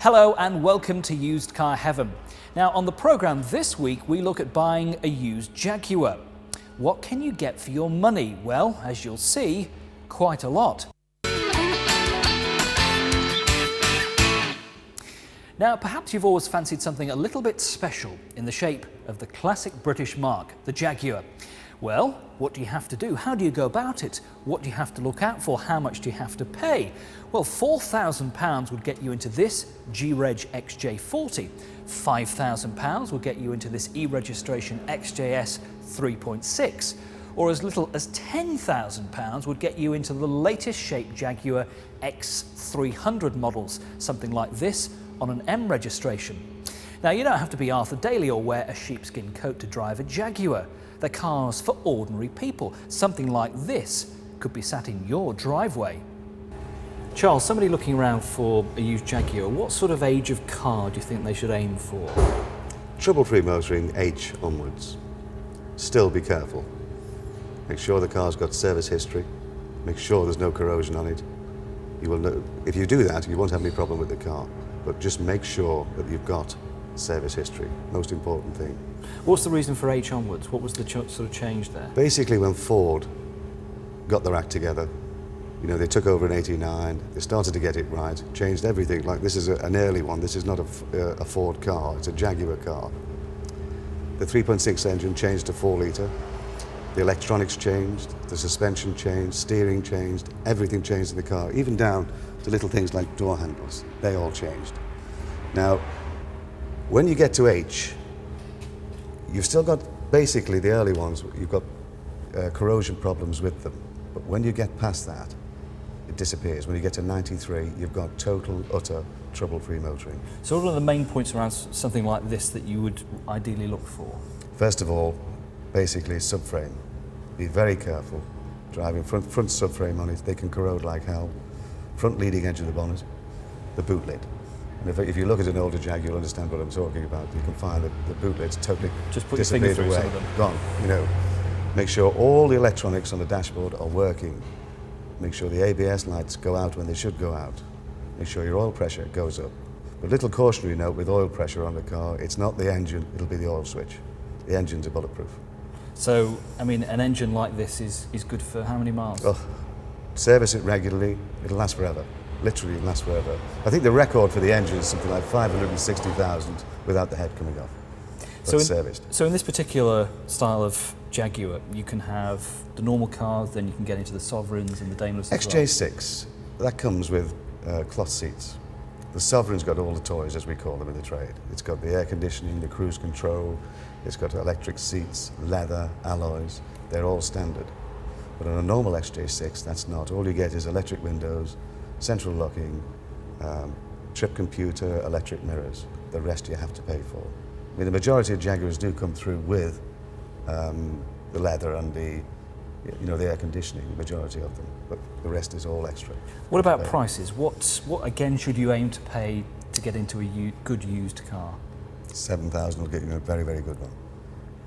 Hello and welcome to Used Car Heaven. Now on the programme this week we look at buying a used Jaguar. What can you get for your money? Well, as you'll see, quite a lot. Now perhaps you've always fancied something a little bit special in the shape of the classic British mark, the Jaguar. Well, what do you have to do? How do you go about it? What do you have to look out for? How much do you have to pay? Well, £4,000 would get you into this Jaguar XJ40. £5,000 will get you into this e-registration XJS 3.6. Or as little as £10,000 would get you into the latest shape Jaguar X300 models, something like this on an M registration. Now, you don't have to be Arthur Daly or wear a sheepskin coat to drive a Jaguar. They're cars for ordinary people. Something like this could be sat in your driveway. Charles, somebody looking around for a used Jaguar, what sort of age of car do you think they should aim for? Trouble-free motoring, H onwards. Still be careful. Make sure the car's got service history. Make sure there's no corrosion on it. You will know, if you do that, you won't have any problem with the car. But just make sure that you've got service history. Most important thing. What's the reason for H onwards? What was the sort of change there? Basically, when Ford got their act together, you know, they took over in '89, they started to get it right, changed everything. Like this is an early one, this is not a Ford car, it's a Jaguar car. The 3.6 engine changed to 4 litre, the electronics changed, the suspension changed, steering changed, everything changed in the car, even down to little things like door handles, they all changed. Now, when you get to H, you've still got, basically the early ones, you've got corrosion problems with them. But when you get past that, it disappears. When you get to 93, you've got total, utter, trouble-free motoring. So what are the main points around something like this that you would ideally look for? First of all, basically subframe. Be very careful. Driving front subframe on it, they can corrode like hell. Front leading edge of the bonnet, the boot lid. And if you look at an older Jag, you'll understand what I'm talking about. You can find that the boot lid's totally just put your finger through some of them. Gone, you know. Make sure all the electronics on the dashboard are working. Make sure the ABS lights go out when they should go out. Make sure your oil pressure goes up. But little cautionary note with oil pressure on the car, it's not the engine, it'll be the oil switch. The engines are bulletproof. So, I mean, an engine like this is good for how many miles? Oh, service it regularly, it'll last forever. Literally last forever. I think the record for the engine is something like 560,000 without the head coming off. So in this particular style of Jaguar, you can have the normal cars, then you can get into the Sovereigns and the Daimlers as well. XJ6, that comes with cloth seats. The Sovereign's got all the toys, as we call them in the trade. It's got the air conditioning, the cruise control, it's got electric seats, leather, alloys, they're all standard. But on a normal XJ6, that's not. All you get is electric windows, central locking, trip computer, electric mirrors. The rest you have to pay for. I mean, the majority of Jaguars do come through with the leather and the air conditioning, the majority of them, but the rest is all extra. What about prices? What again should you aim to pay to get into a good used car? 7,000 will get you a very, very good one.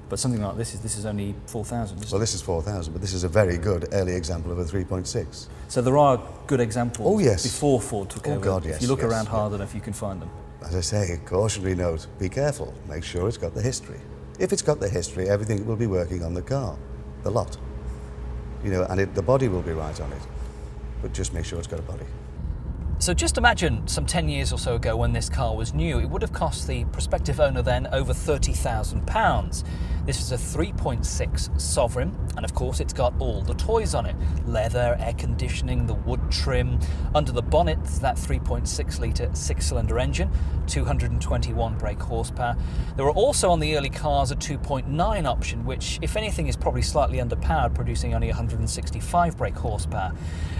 But something like this is only 4,000. Well, this is 4,000, but this is a very good early example of a 3.6. So there are good examples. Oh, yes. Before Ford took over. Oh God, yes. If you look around hard enough, you can find them. As I say, cautionary note: be careful. Make sure it's got the history. If it's got the history, everything will be working on the car, the lot. You know, and the body will be right on it. But just make sure it's got a body. So just imagine some 10 years or so ago when this car was new, it would have cost the prospective owner then over £30,000. This is a 3.6 Sovereign, and of course it's got all the toys on it. Leather, air conditioning, the wood trim. Under the bonnet, that 3.6 litre 6-cylinder engine, 221 brake horsepower. There were also on the early cars a 2.9 option, which if anything is probably slightly underpowered, producing only 165 brake horsepower.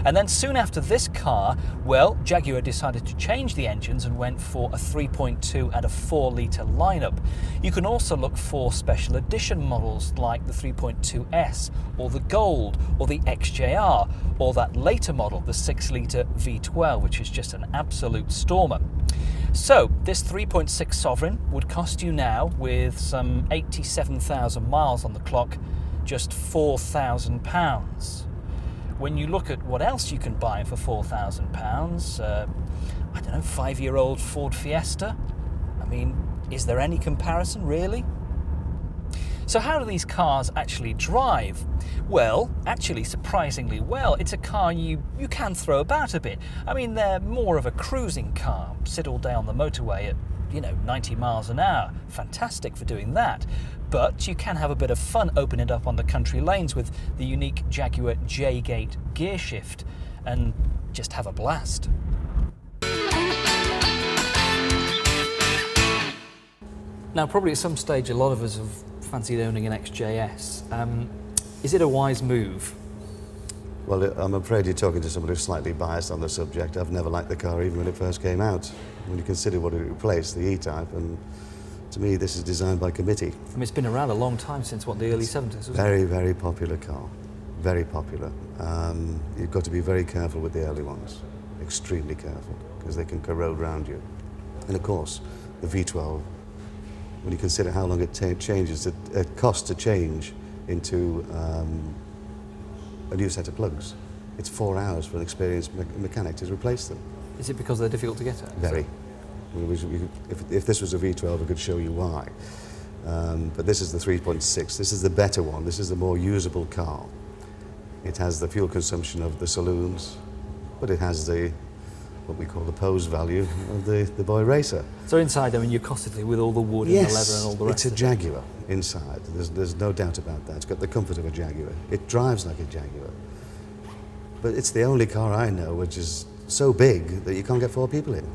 And then soon after this car, well, Jaguar decided to change the engines and went for a 3.2 and a 4 litre lineup. You can also look for special edition models like the 3.2S or the Gold or the XJR or that later model, the 6 litre V12, which is just an absolute stormer. So this 3.6 Sovereign would cost you now, with some 87,000 miles on the clock, just £4,000. when you look at what else you can buy for £4,000, I don't know, 5-year-old Ford Fiesta. I mean, is there any comparison, really? So how do these cars actually drive? Well, actually surprisingly well. It's a car you can throw about a bit. I mean, they're more of a cruising car. Sit all day on the motorway at, 90 miles an hour. Fantastic for doing that. But you can have a bit of fun opening it up on the country lanes with the unique Jaguar J-Gate gear shift and just have a blast. Now, probably at some stage, a lot of us have fancied owning an XJS. Is it a wise move? Well, I'm afraid you're talking to someone who's slightly biased on the subject. I've never liked the car even when it first came out. When you consider what it replaced, the E-Type, and to me this is designed by committee. I mean, it's been around a long time, since what, the early 70s, wasn't it? Very, very popular car. Very popular. You've got to be very careful with the early ones. Extremely careful, because they can corrode round you. And of course, the V12, when you consider how long it changes, it costs to change into a new set of plugs. It's 4 hours for an experienced mechanic to replace them. Is it because they're difficult to get at? Very. If this was a V12, I could show you why. But this is the 3.6. This is the better one. This is the more usable car. It has the fuel consumption of the saloons, but it has what we call the pose value of the boy racer. So inside, I mean, you're cossetly with all the wood and the leather and all the rest it's a of it. Jaguar inside. There's no doubt about that. It's got the comfort of a Jaguar. It drives like a Jaguar. But it's the only car I know which is so big that you can't get 4 people in.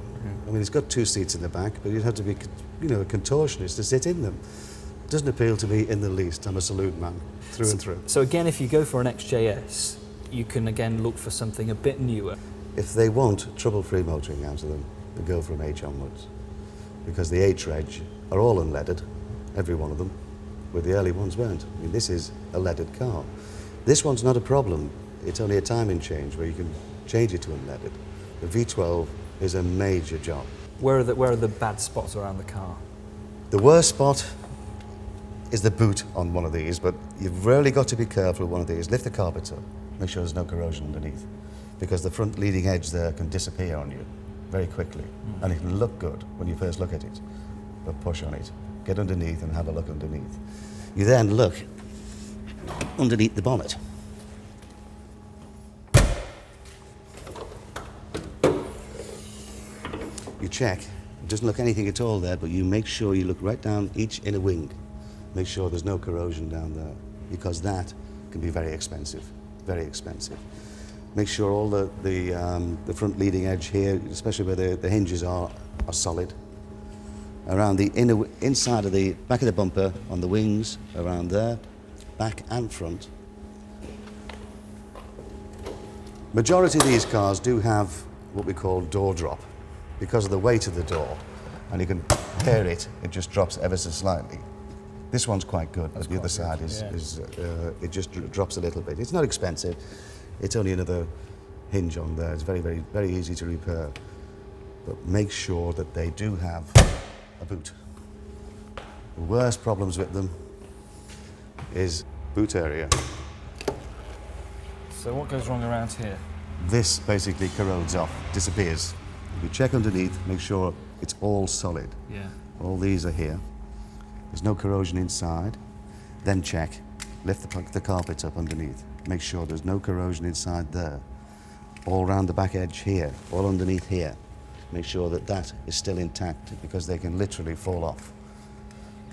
I mean, it's got 2 seats in the back, but you'd have to be, a contortionist to sit in them. It doesn't appeal to me in the least. I'm a saloon man, through and through. So again, if you go for an XJS, you can again look for something a bit newer. If they want trouble-free motoring out of them, they go from H onwards. Because the H Reg are all unleaded, every one of them, where the early ones weren't. I mean, this is a leaded car. This one's not a problem. It's only a timing change where you can change it to unleaded. The V12 is a major job. Where are the bad spots around the car? The worst spot is the boot on one of these, but you've really got to be careful with one of these. Lift the carpet up, make sure there's no corrosion underneath, because the front leading edge there can disappear on you very quickly, and it can look good when you first look at it, but push on it. Get underneath and have a look underneath. You then look underneath the bonnet. You check, it doesn't look anything at all there, but you make sure you look right down each inner wing. Make sure there's no corrosion down there, because that can be very expensive, very expensive. Make sure all the front leading edge here, especially where the hinges are solid. Around the inside of the back of the bumper, on the wings, around there, back and front. Majority of these cars do have what we call door drop, because of the weight of the door, and you can hear it just drops ever so slightly. This one's quite good, but the other side it just drops a little bit. It's not expensive. It's only another hinge on there. It's very, very, very easy to repair. But make sure that they do have a boot. The worst problems with them is boot area. So what goes wrong around here? This basically corrodes off, disappears. You check underneath, make sure it's all solid. Yeah. All these are here. There's no corrosion inside. Then check, lift the carpet up underneath. Make sure there's no corrosion inside there. All around the back edge here, all underneath here. Make sure that that is still intact, because they can literally fall off.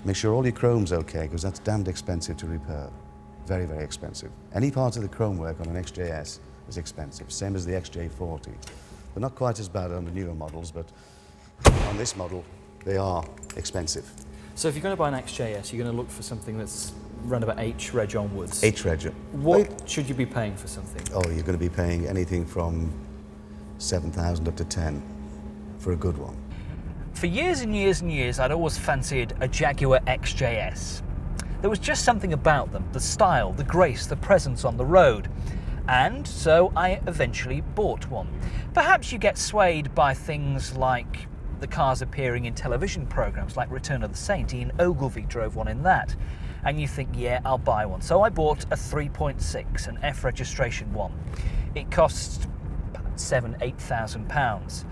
Make sure all your chrome's okay, because that's damned expensive to repair. Very, very expensive. Any part of the chrome work on an XJS is expensive, same as the XJ40. They're not quite as bad on the newer models, but on this model, they are expensive. So if you're going to buy an XJS, you're going to look for something that's around about H Reg onwards. H Reg. What should you be paying for something? Oh, you're going to be paying anything from 7,000 up to 10 for a good one. For years and years and years, I'd always fancied a Jaguar XJS. There was just something about them, the style, the grace, the presence on the road. And so I eventually bought one. Perhaps you get swayed by things like the cars appearing in television programmes like Return of the Saint. Ian Ogilvy drove one in that. and you think, yeah, I'll buy one. So I bought a 3.6, an F registration one. It cost about £7,000-8,000,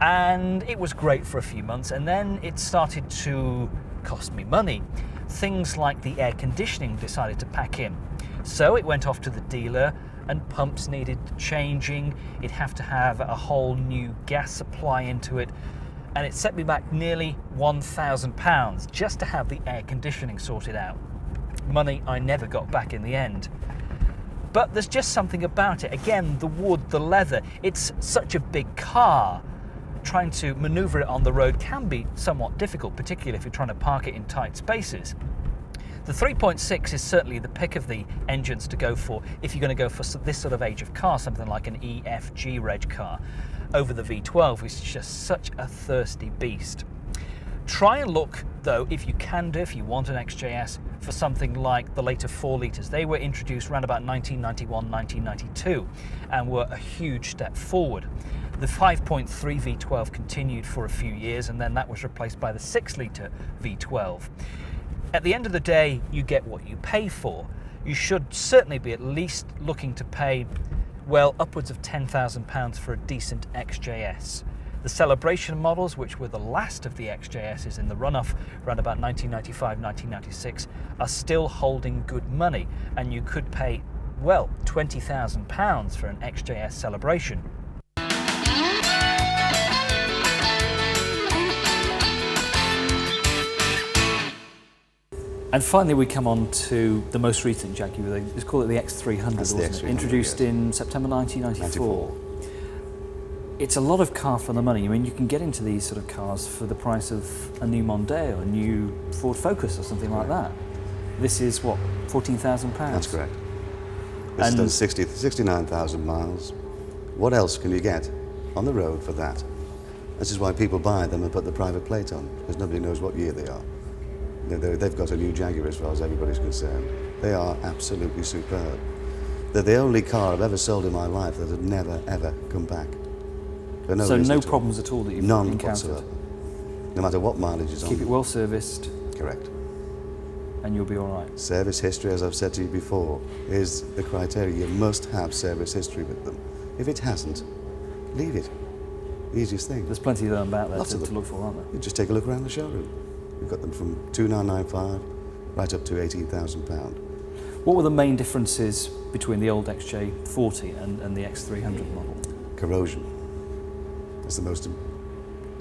and it was great for a few months, and then it started to cost me money. Things like the air conditioning decided to pack in. So it went off to the dealer, and pumps needed changing. It'd have to have a whole new gas supply into it, and it set me back nearly £1,000 just to have the air conditioning sorted out. Money I never got back in the end. But there's just something about it. Again, the wood, the leather, it's such a big car. Trying to maneuver it on the road can be somewhat difficult, particularly if you're trying to park it in tight spaces. The 3.6 is certainly the pick of the engines to go for if you're going to go for this sort of age of car, something like an EFG reg car, over the V12, which is just such a thirsty beast. Try and look, though, if you can do, if you want an XJS, for something like the later 4 litres. They were introduced around about 1991, 1992, and were a huge step forward. The 5.3 V12 continued for a few years, and then that was replaced by the 6-litre V12. At the end of the day, you get what you pay for. You should certainly be at least looking to pay, well, upwards of £10,000 for a decent XJS. The Celebration models, which were the last of the XJSs in the runoff around about 1995, 1996, are still holding good money, and you could pay, well, £20,000 for an XJS Celebration. And finally, we come on to the most recent Jaguar. Let's call it the X300, wasn't it? Introduced in September 1994. It's a lot of car for the money. I mean, you can get into these sort of cars for the price of a new Mondeo, a new Ford Focus or something like that. This is, what, £14,000? That's correct. This has done 69,000 miles. What else can you get on the road for that? This is why people buy them and put the private plate on, because nobody knows what year they are. They've got a new Jaguar as far as everybody's concerned. They are absolutely superb. They're the only car I've ever sold in my life that had never, ever come back. So no problems at all that you've encountered? None whatsoever. No matter what mileage is on. Keep it well serviced. Correct. And you'll be all right. Service history, as I've said to you before, is the criteria. You must have service history with them. If it hasn't, leave it. Easiest thing. There's plenty of them out there to look for, aren't there? You just take a look around the showroom. We've got them from £2,995 right up to £18,000. What were the main differences between the old XJ40 and the X300 model? Corrosion. That's the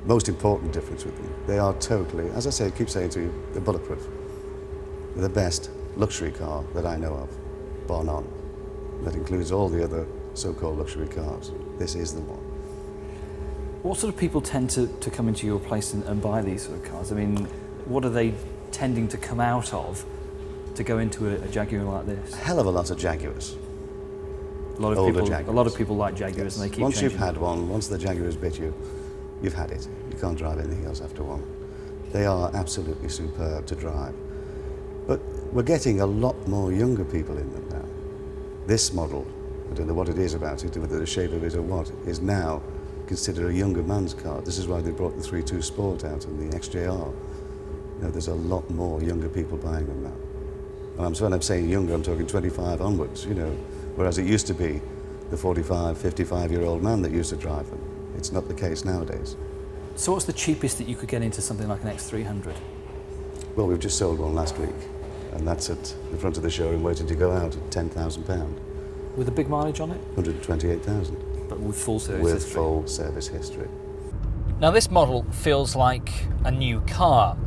most important difference with them. They are totally, as I say, keep saying to you, they're bulletproof. They're the best luxury car that I know of, bar none. That includes all the other so-called luxury cars. This is the one. What sort of people tend to come into your place and buy these sort of cars? I mean, what are they tending to come out of to go into a Jaguar like this? A hell of a lot of Jaguars. A lot of people like Jaguars, yes. And they keep once changing. You've had one, once the Jaguar has bit you, you've had it. You can't drive anything else after one. They are absolutely superb to drive. But we're getting a lot more younger people in them now. This model, I don't know what it is about it, whether the shape of it or what, is now considered a younger man's car. This is why they brought the 3.2 Sport out and the XJR. You know, there's a lot more younger people buying them now. And when I'm saying younger, I'm talking 25 onwards, you know, whereas it used to be the 45, 55-year-old man that used to drive them. It's not the case nowadays. So what's the cheapest that you could get into something like an X300? Well, we've just sold one last week, and that's at the front of the showroom waiting to go out at £10,000. With a big mileage on it? 128,000. But with full service history? With full service history. Now this model feels like a new car.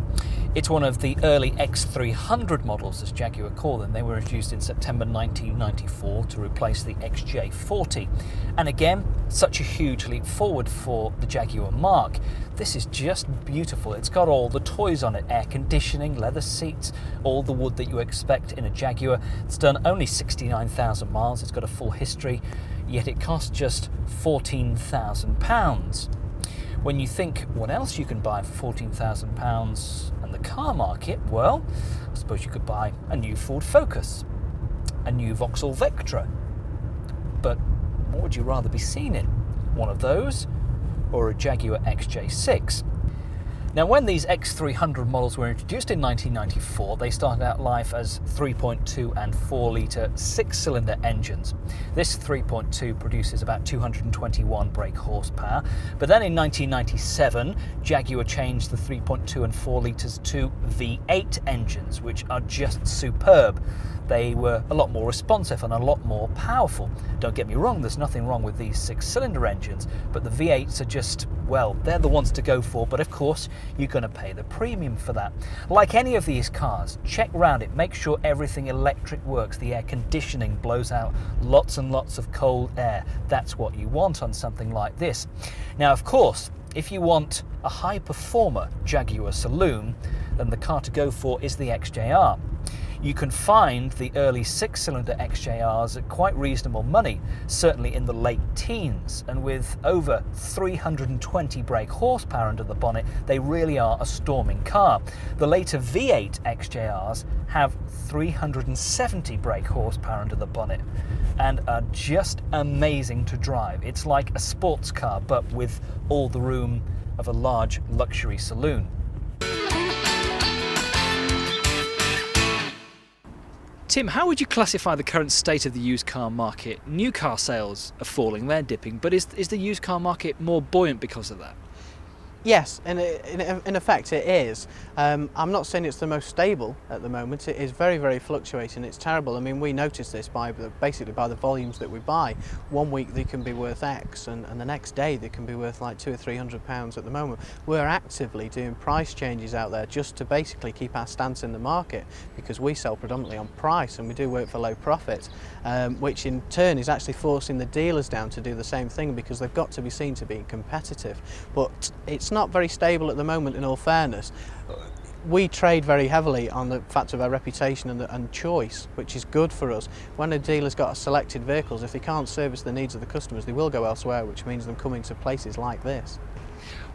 It's one of the early X300 models, as Jaguar call them. They were introduced in September 1994 to replace the XJ40. And again, such a huge leap forward for the Jaguar marque. This is just beautiful. It's got all the toys on it, air conditioning, leather seats, all the wood that you expect in a Jaguar. It's done only 69,000 miles. It's got a full history, yet it costs just £14,000. When you think what else you can buy for £14,000 in the car market, well, I suppose you could buy a new Ford Focus, a new Vauxhall Vectra. But what would you rather be seen in? One of those or a Jaguar XJ6? Now, when these X300 models were introduced in 1994, they started out life as 3.2 and 4 litre 6-cylinder engines. This 3.2 produces about 221 brake horsepower, but then in 1997, Jaguar changed the 3.2 and 4 litres to V8 engines, which are just superb. They were a lot more responsive and a lot more powerful. Don't get me wrong, there's nothing wrong with these 6-cylinder engines, but the V8s are just, well, they're the ones to go for, but of course, you're going to pay the premium for that. Like any of these cars, check round it, make sure everything electric works, the air conditioning blows out lots and lots of cold air. That's what you want on something like this. Now, of course, if you want a high performer Jaguar saloon, then the car to go for is the XJR. You can find the early 6-cylinder XJRs at quite reasonable money, certainly in the late teens, and with over 320 brake horsepower under the bonnet, they really are a storming car. The later V8 XJRs have 370 brake horsepower under the bonnet and are just amazing to drive. It's like a sports car, but with all the room of a large luxury saloon. Tim, how would you classify the current state of the used car market? New car sales are falling, they're dipping, but is the used car market more buoyant because of that? Yes, in effect it is. I'm not saying it's the most stable at the moment. It is very, very fluctuating. It's terrible. I mean, we notice this basically by the volumes that we buy. One week they can be worth X, and the next day they can be worth like £200 or £300 at the moment. We're actively doing price changes out there just to basically keep our stance in the market, because we sell predominantly on price and we do work for low profit, which in turn is actually forcing the dealers down to do the same thing, because they've got to be seen to be competitive. But it's not very stable at the moment, in all fairness. We trade very heavily on the fact of our reputation and choice, which is good for us. When a dealer's got selected vehicles, if they can't service the needs of the customers, they will go elsewhere, which means them coming to places like this.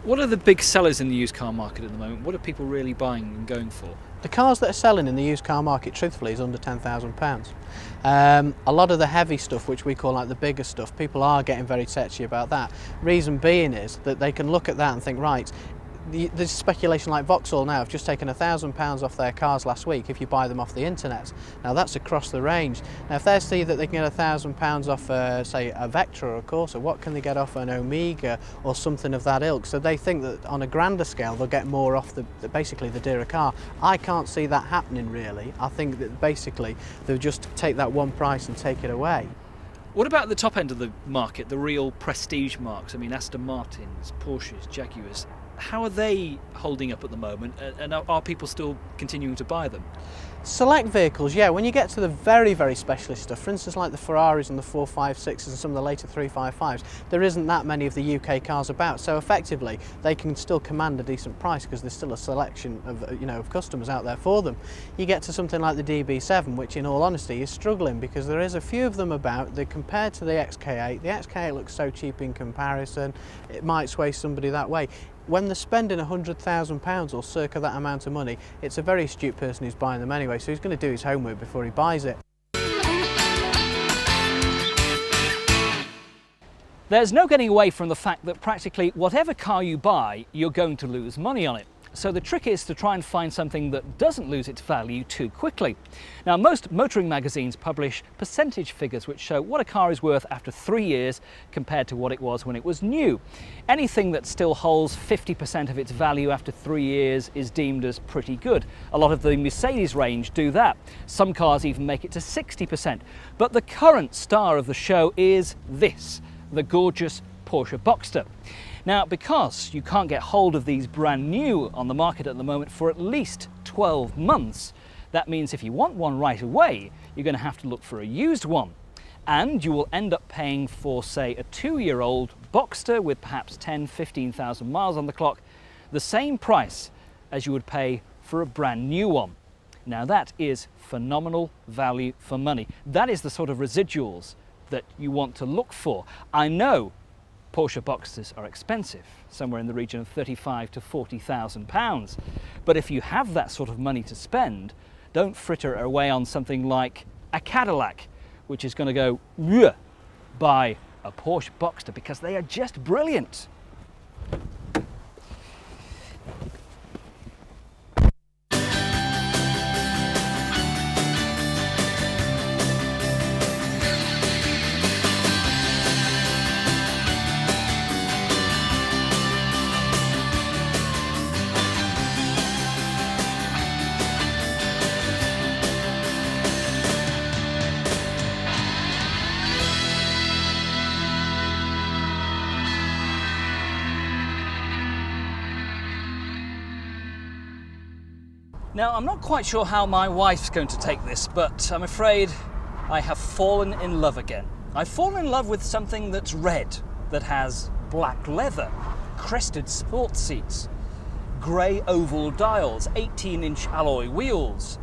What are the big sellers in the used car market at the moment? What are people really buying and going for? The cars that are selling in the used car market, truthfully, is under £10,000. A lot of the heavy stuff, which we call like the bigger stuff, people are getting very touchy about that. Reason being is that they can look at that and think, right, there's speculation like Vauxhall now have just taken £1,000 off their cars last week if you buy them off the internet. Now that's across the range. Now if they see that they can get £1,000 off say a Vectra or a Corsa, what can they get off an Omega or something of that ilk? So they think that on a grander scale they'll get more off basically the dearer car. I can't see that happening really. I think that basically they'll just take that one price and take it away. What about the top end of the market, the real prestige marques? I mean, Aston Martins, Porsches, Jaguars. How are they holding up at the moment, and are people still continuing to buy them? Select vehicles, yeah. When you get to the very, very specialist stuff, for instance like the Ferraris and the 456s and some of the later 355s, there isn't that many of the UK cars about, so effectively they can still command a decent price because there's still a selection of of customers out there for them. You get to something like the DB7, which in all honesty is struggling because there is a few of them about. They're compared to the XK8. The XK8 looks so cheap in comparison, it might sway somebody that way. When they're spending £100,000 or circa that amount of money, it's a very astute person who's buying them anyway, so he's going to do his homework before he buys it. There's no getting away from the fact that practically whatever car you buy, you're going to lose money on it. So the trick is to try and find something that doesn't lose its value too quickly. Now, most motoring magazines publish percentage figures which show what a car is worth after 3 years compared to what it was when it was new. Anything that still holds 50% of its value after 3 years is deemed as pretty good. A lot of the Mercedes range do that. Some cars even make it to 60%. But the current star of the show is this, the gorgeous Porsche Boxster. Now, because you can't get hold of these brand new on the market at the moment for at least 12 months, that means if you want one right away, you're going to have to look for a used one. And you will end up paying for, say, a 2-year-old Boxster with perhaps 10,000–15,000 miles on the clock, the same price as you would pay for a brand new one. Now that is phenomenal value for money. That is the sort of residuals that you want to look for. I know Porsche Boxsters are expensive, somewhere in the region of £35,000 to £40,000. But if you have that sort of money to spend, don't fritter away on something like a Cadillac, which is going to go buy a Porsche Boxster because they are just brilliant. Now, I'm not quite sure how my wife's going to take this, but I'm afraid I have fallen in love again. I've fallen in love with something that's red, that has black leather, crested sports seats, grey oval dials, 18-inch alloy wheels,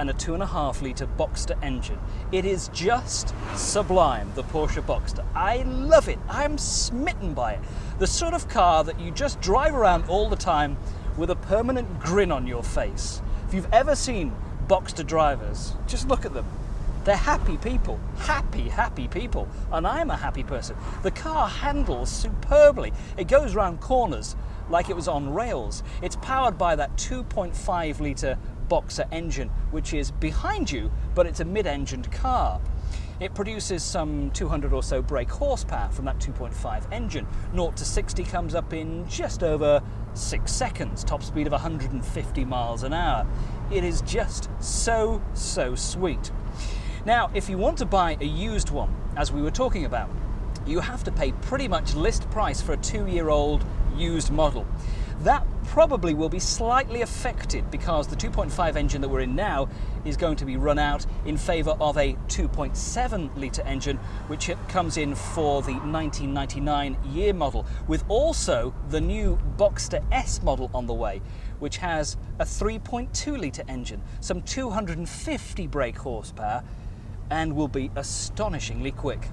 and a 2.5 litre Boxster engine. It is just sublime, the Porsche Boxster. I love it. I'm smitten by it. The sort of car that you just drive around all the time with a permanent grin on your face. If you've ever seen Boxster drivers, just look at them. They're happy people, happy people, and I'm a happy person. The car handles superbly. It goes around corners like it was on rails. It's powered by that 2.5 litre Boxster engine, which is behind you, but it's a mid-engined car. It produces some 200 or so brake horsepower from that 2.5 engine. 0 to 60 comes up in just over 6 seconds, top speed of 150 miles an hour. It is just so sweet. Now, if you want to buy a used one, as we were talking about, you have to pay pretty much list price for a 2-year-old used model. That probably will be slightly affected because the 2.5 engine that we're in now is going to be run out in favour of a 2.7 litre engine, which comes in for the 1999 year model, with also the new Boxster S model on the way, which has a 3.2 litre engine, some 250 brake horsepower, and will be astonishingly quick.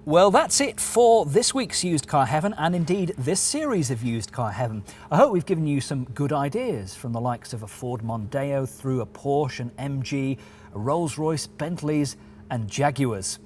Well, that's it for this week's Used Car Heaven, and indeed this series of Used Car Heaven. I hope we've given you some good ideas, from the likes of a Ford Mondeo through a Porsche, an MG, a Rolls-Royce, Bentleys and Jaguars.